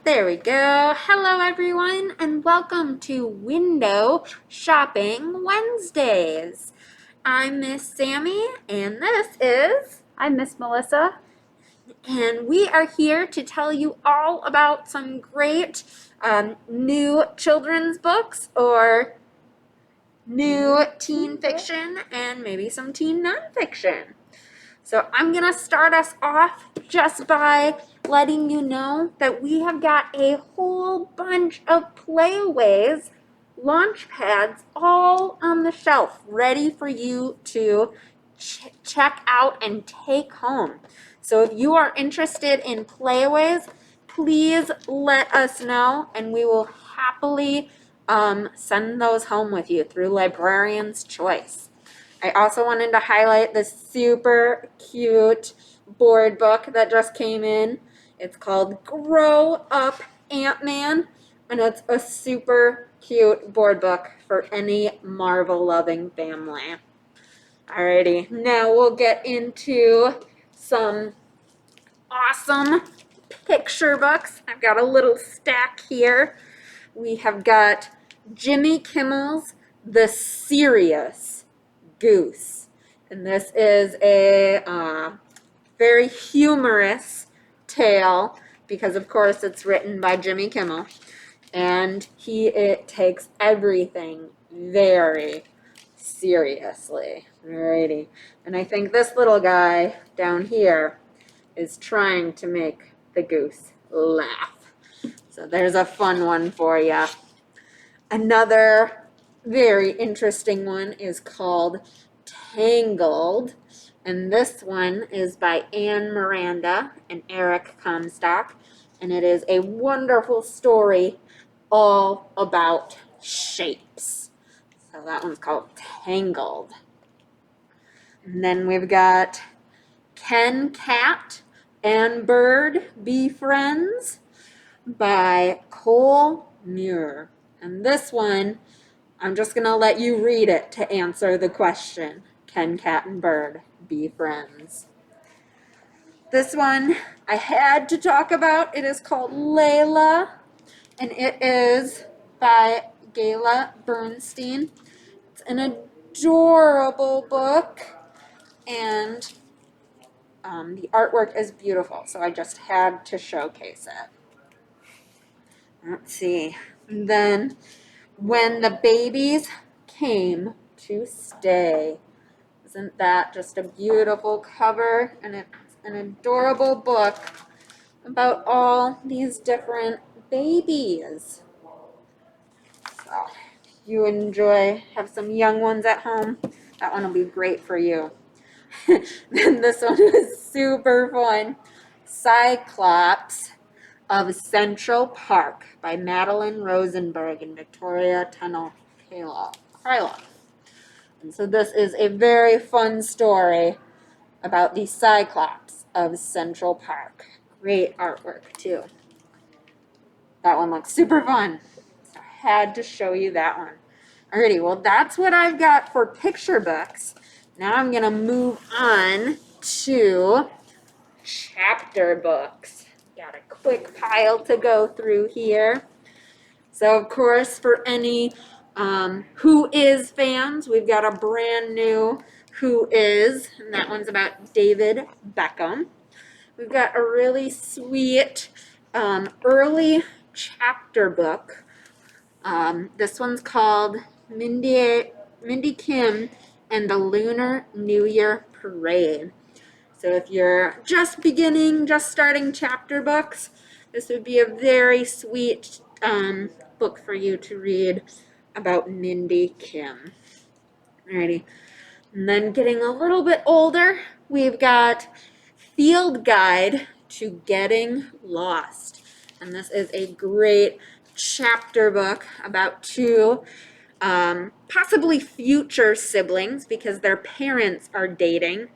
There we go. Hello, everyone, and welcome to Window Shopping Wednesdays. I'm Miss Sammy, and this is, I'm Miss Melissa. and we are here to tell you all about some great new children's books or new teen fiction and maybe some teen nonfiction. So I'm going to start us off just by letting you know that we have got a whole bunch of Playaways launch pads all on the shelf ready for you to check out and take home. So if you are interested in Playaways, please let us know and we will happily send those home with you through Librarian's Choice. I also wanted to highlight the super cute board book that just came in. It's called Grow Up Ant-Man, and it's a super cute board book for any Marvel-loving family. Alrighty, now we'll get into some awesome picture books. I've got a little stack here. We have got Jimmy Kimmel's The Serious Goose. And this is a very humorous tale because, of course, it's written by Jimmy Kimmel. And it takes everything very seriously. Alrighty. And I think this little guy down here is trying to make the goose laugh. So there's a fun one for you. Another very interesting one is called Tangled, and this one is by Anne Miranda and Eric Comstock, and it is a wonderful story all about shapes. So that one's called Tangled. And then we've got Can Cat and Bird Be Friends by Cole Muir. And this one, I'm just going to let you read it to answer the question. Can cat and bird be friends? This one I had to talk about. It is called Layla, and it is by Gayla Bernstein. It's an adorable book, and the artwork is beautiful, so I just had to showcase it. Let's see. And then When the Babies Came to Stay. Isn't that just a beautiful cover? And it's an adorable book about all these different babies. So if you have some young ones at home, that one will be great for you. Then this one is super fun. Cyclops of Central Park by Madeline Rosenberg and Victoria Tunnell Krylov. And so this is a very fun story about the Cyclops of Central Park. Great artwork too. That one looks super fun. So I had to show you that one. Alrighty, well that's what I've got for picture books. Now I'm gonna move on to chapter books. Got a quick pile to go through here. So of course, for any Who Is fans, we've got a brand new Who Is, and that one's about David Beckham. We've got a really sweet early chapter book. This one's called Mindy Kim and the Lunar New Year Parade. So if you're just starting chapter books, this would be a very sweet book for you to read about Mindy Kim. Alrighty. And then getting a little bit older, we've got Field Guide to Getting Lost. And this is a great chapter book about two possibly future siblings because their parents are dating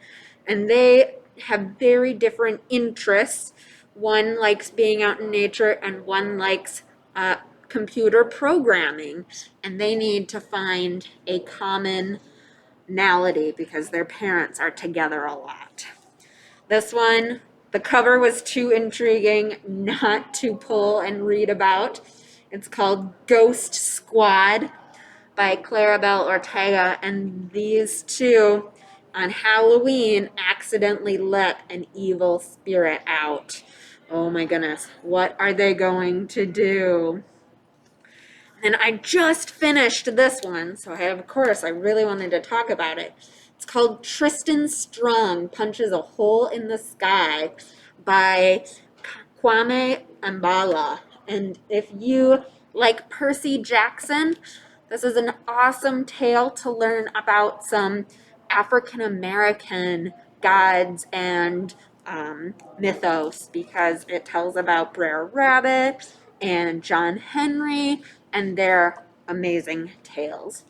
and they have very different interests. One likes being out in nature and one likes computer programming, and they need to find a commonality because their parents are together a lot. This one The cover was too intriguing not to pull and read about. It's called Ghost Squad by Clarabelle Ortega, and these two on Halloween accidentally let an evil spirit out. Oh my goodness, what are they going to do? And I just finished this one, so of course I really wanted to talk about it. It's called Tristan Strong Punches a Hole in the Sky by Kwame Ambala. And if you like Percy Jackson, this is an awesome tale to learn about some African American gods and mythos, because it tells about Brer Rabbit and John Henry and their amazing tales.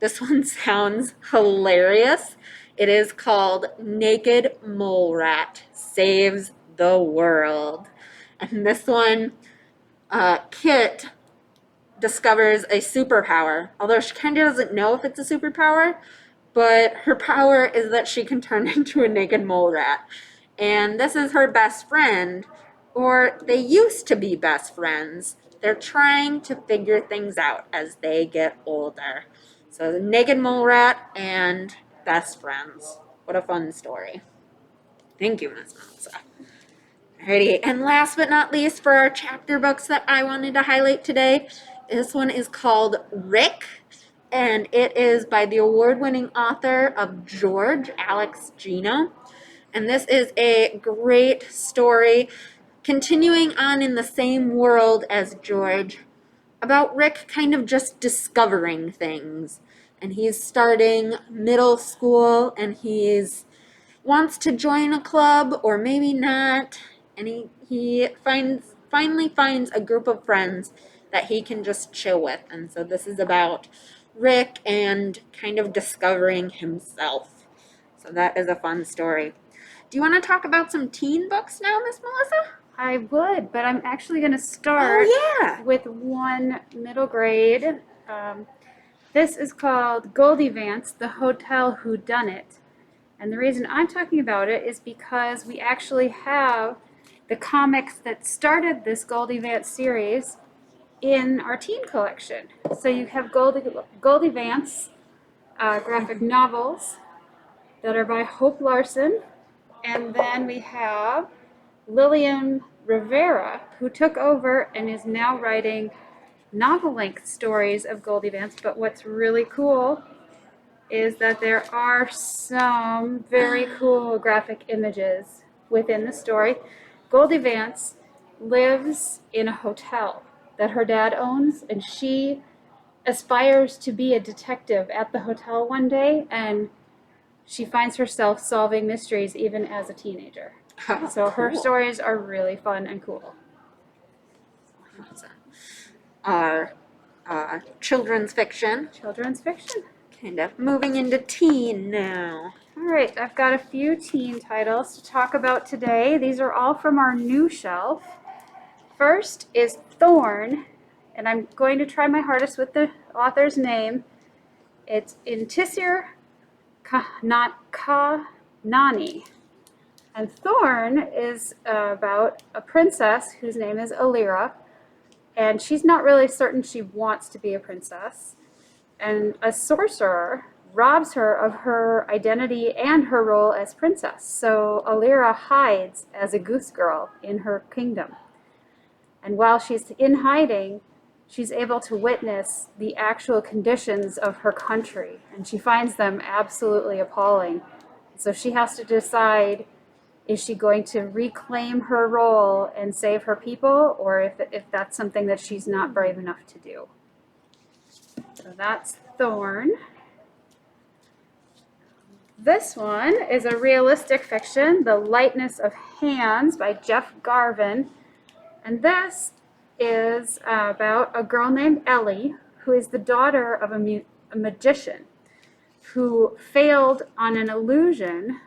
This one sounds hilarious. It is called Naked Mole Rat Saves the World. And this one, Kit discovers a superpower, although she kind of doesn't know if it's a superpower, but her power is that she can turn into a naked mole rat. And this is her best friend, or they used to be best friends. They're trying to figure things out as they get older. So the naked mole rat and best friends. What a fun story. Thank you, Miss Melissa. Alrighty, and last but not least for our chapter books that I wanted to highlight today, this one is called Rick, and it is by the award-winning author of George, Alex Gino. And this is a great story continuing on in the same world as George, about Rick kind of just discovering things. And he's starting middle school, and he's wants to join a club, or maybe not, and he finally finds a group of friends that he can just chill with. And so this is about Rick and kind of discovering himself. So that is a fun story. Do you want to talk about some teen books now, Miss Melissa? I would, but I'm actually going to start with one middle grade. This is called Goldie Vance, The Hotel Whodunit. And the reason I'm talking about it is because we actually have the comics that started this Goldie Vance series in our teen collection. So you have Goldie Vance graphic novels that are by Hope Larson. And then we have Lillian Rivera, who took over and is now writing novel-length stories of Goldie Vance. But what's really cool is that there are some very cool graphic images within the story. Goldie Vance lives in a hotel that her dad owns, and she aspires to be a detective at the hotel one day, and she finds herself solving mysteries even as a teenager. Oh, so her cool. stories are really fun and cool. Our children's fiction. Children's fiction. Kind of moving into teen now. All right, I've got a few teen titles to talk about today. These are all from our new shelf. First is Thorn, and I'm going to try my hardest with the author's name. It's Intisir Kanani. And Thorn is about a princess whose name is Alira, and she's not really certain she wants to be a princess. And a sorcerer robs her of her identity and her role as princess. So Alira hides as a goose girl in her kingdom. And while she's in hiding, she's able to witness the actual conditions of her country, and she finds them absolutely appalling. So she has to decide, is she going to reclaim her role and save her people, or if that's something that she's not brave enough to do. So that's Thorn. This one is a realistic fiction, The Lightness of Hands by Jeff Garvin. And this is about a girl named Ellie, who is the daughter of a magician who failed on an illusion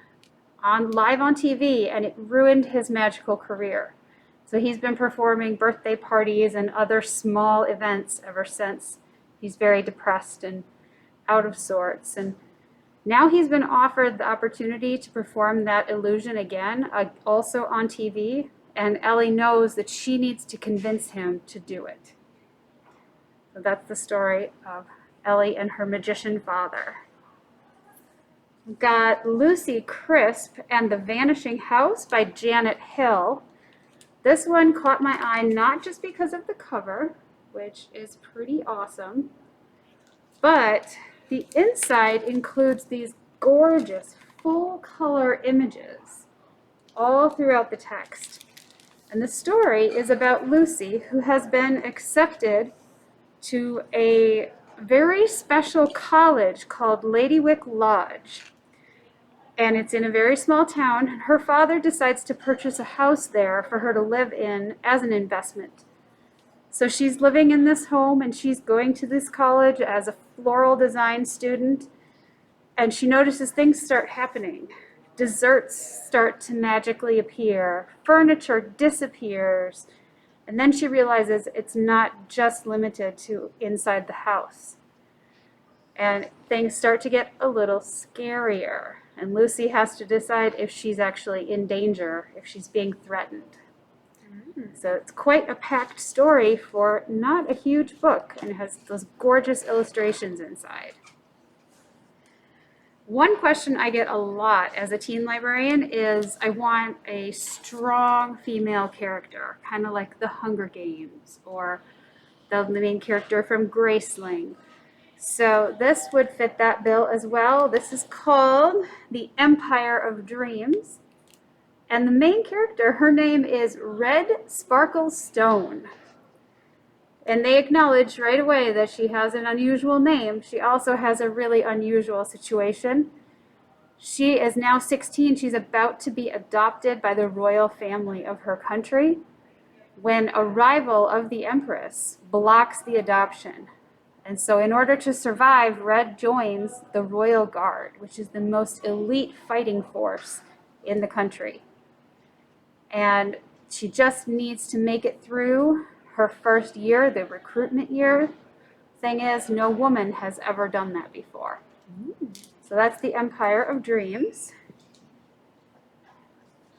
live on TV, and it ruined his magical career. So he's been performing birthday parties and other small events ever since. He's very depressed and out of sorts. And Now he's been offered the opportunity to perform that illusion again, also on TV, and Ellie knows that she needs to convince him to do it. So that's the story of Ellie and her magician father. We've got Lucy Crisp and the Vanishing House by Janet Hill. This one caught my eye not just because of the cover, which is pretty awesome, but the inside includes these gorgeous full color images all throughout the text. And the story is about Lucy, who has been accepted to a very special college called Ladywick Lodge. And it's in a very small town. Her father decides to purchase a house there for her to live in as an investment. So she's living in this home and she's going to this college as a floral design student. And she notices things start happening. Desserts start to magically appear. Furniture disappears. And then she realizes it's not just limited to inside the house. And things start to get a little scarier. And Lucy has to decide if she's actually in danger, if she's being threatened. So it's quite a packed story for not a huge book, and it has those gorgeous illustrations inside. One question I get a lot as a teen librarian is I want a strong female character, kind of like the Hunger Games or the main character from Graceling. So this would fit that bill as well. This is called The Empire of Dreams. And the main character, her name is Red Sparkle Stone. And they acknowledge right away that she has an unusual name. She also has a really unusual situation. She is now 16. She's about to be adopted by the royal family of her country when a rival of the Empress blocks the adoption. And so in order to survive, Red joins the Royal Guard, which is the most elite fighting force in the country. And she just needs to make it through her first year, the recruitment year. Thing is, no woman has ever done that before. So that's The Empire of Dreams.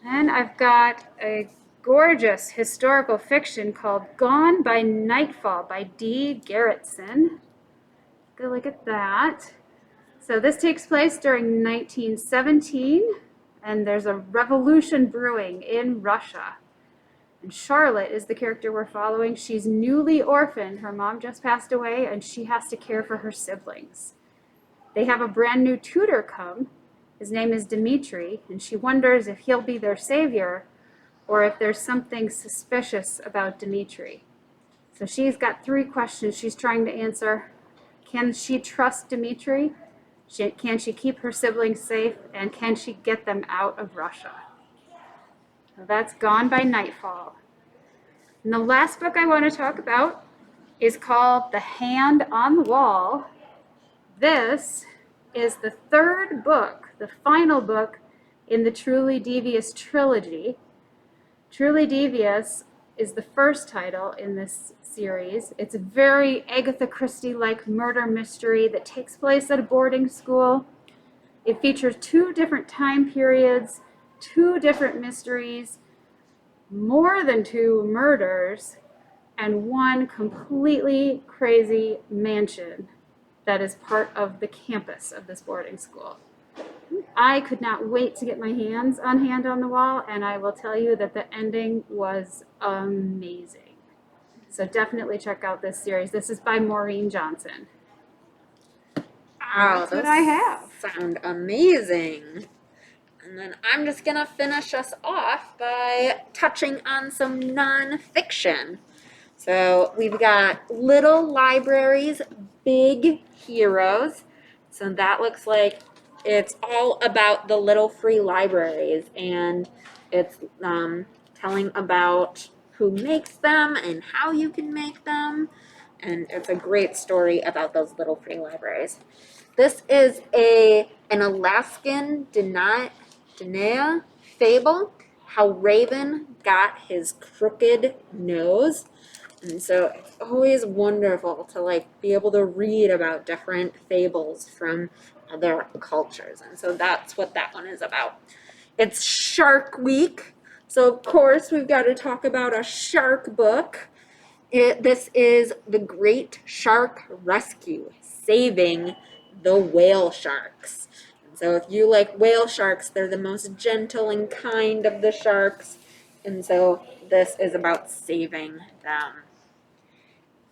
And I've got a gorgeous historical fiction called Gone by Nightfall by D. Garrettson. Go look at that. So this takes place during 1917, and there's a revolution brewing in Russia. And Charlotte is the character we're following. She's newly orphaned. Her mom just passed away, and she has to care for her siblings. They have a brand new tutor come. His name is Dmitri, and she wonders if he'll be their savior or if there's something suspicious about Dmitri. So she's got 3 questions she's trying to answer. Can she trust Dmitri? Can she keep her siblings safe? And can she get them out of Russia? So that's Gone by Nightfall. And the last book I want to talk about is called The Hand on the Wall. This is the 3rd book, the final book in the Truly Devious trilogy. Truly Devious is the first title in this series. It's a very Agatha Christie-like murder mystery that takes place at a boarding school. It features 2 different time periods, 2 different mysteries, more than 2 murders, and 1 completely crazy mansion that is part of the campus of this boarding school. I could not wait to get my hands on Hand on the Wall, and I will tell you that the ending was amazing. So definitely check out this series. This is by Maureen Johnson. Wow, that's what I have. Sound amazing. And then I'm just gonna finish us off by touching on some nonfiction. So we've got Little Libraries, Big Heroes. So that looks like it's all about the little free libraries, and it's telling about who makes them and how you can make them. And it's a great story about those little free libraries. This is an Alaskan Denia fable, How Raven Got His Crooked Nose. And so it's always wonderful to like be able to read about different fables from other cultures. And so that's what that one is about. It's Shark Week. So of course we've got to talk about a shark book. This is The Great Shark Rescue, Saving the Whale Sharks. And so if you like whale sharks, they're the most gentle and kind of the sharks. And so this is about saving them.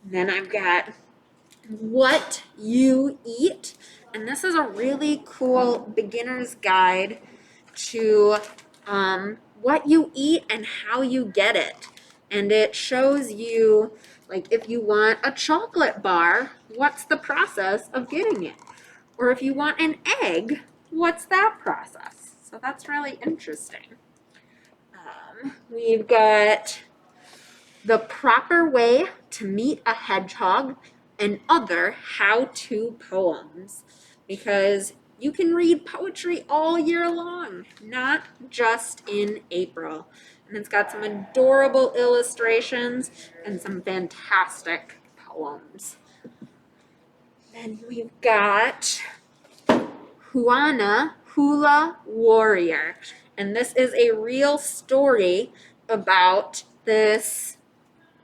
Then I've got What You Eat. And this is a really cool beginner's guide to what you eat and how you get it. And it shows you, like, if you want a chocolate bar, what's the process of getting it? Or if you want an egg, what's that process? So that's really interesting. We've got The Proper Way to Meet a Hedgehog and Other How-To Poems. Because you can read poetry all year long, not just in April. And it's got some adorable illustrations and some fantastic poems. Then we've got Juana Hula Warrior. And this is a real story about this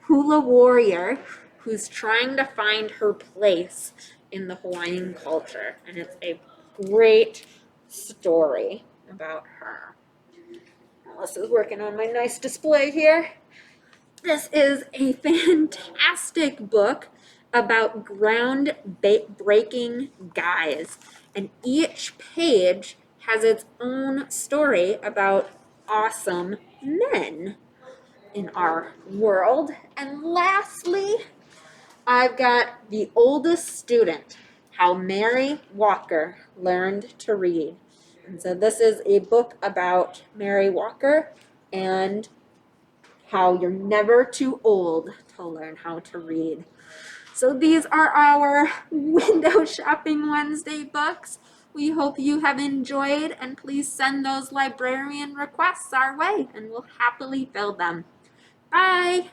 hula warrior who's trying to find her place in the Hawaiian culture. And it's a great story about her. Melissa's working on my nice display here. This is a fantastic book about ground-breaking guys. And each page has its own story about awesome men in our world. And lastly, I've got The Oldest Student, How Mary Walker Learned to Read. And so this is a book about Mary Walker and how you're never too old to learn how to read. So these are our Window Shopping Wednesday books. We hope you have enjoyed, and please send those librarian requests our way and we'll happily fill them. Bye!